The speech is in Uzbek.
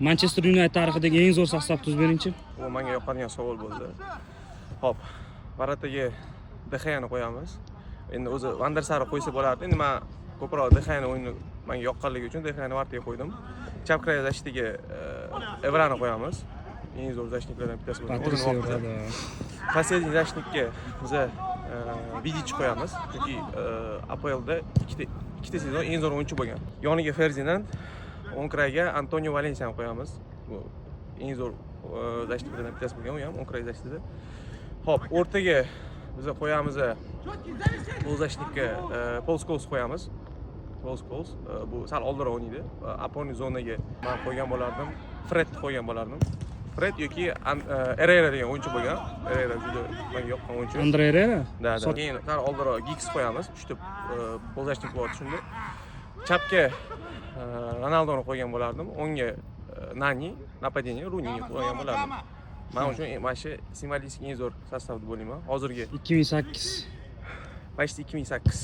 Manchester United tarixidagi eng zo'r sostav tuz bering-chi. Bu menga yoqadigan savol bo'ldi. Xo'p, Varataga De Gea'ni qo'yamiz. Endi o'zi Van der Sarni qo'ysa bo'lardi. Endi men ko'proq De Gea'ni o'yini menga yoqqanligi uchun De Gea'ni Varataga qo'ydim. Chap kraya zashtiga Evrani qo'yamiz. Eng zo'r zashniklardan bittasi bo'ladi. Patricio Evrada. Последний zashnikka biz Vidic qo'yamiz. Chunki APLda ikkita sezon eng zo'r o'yinchi bo'lgan. Yoniga Ferdinand, o'ng krayiga Antonio Valenciani qo'yamiz. Bu eng zo'r zashniklardan bittasi bo'lgan, u ham o'ng kray zashtida. Xo'p, o'rtaga biz qo'yamiz bu zashnikka Paul Scholes qo'yamiz. Paul Scholes bu sal oldinroq o'ynaydi. Opporni zonaga men qo'ygan bo'lardim. Fred qo'ygan bo'lardim. Fred yoki Herrera degan o'yinchi bo'lgan. Herrera juda menga yoqqan o'yinchi. Andre Herrera? Da. Keyin sal oldinroq Giggs qo'yamiz. Uchta polzashnik bor shunda. Chapga Ronaldoni qo'ygan bo'lardim. O'ngga Nani, napadение Runini qo'ygan bo'lardim. Men uchun mana shu simvolik eng zo'r sostav deb o'ylayman. Hozirgi 2008. Почти 2008.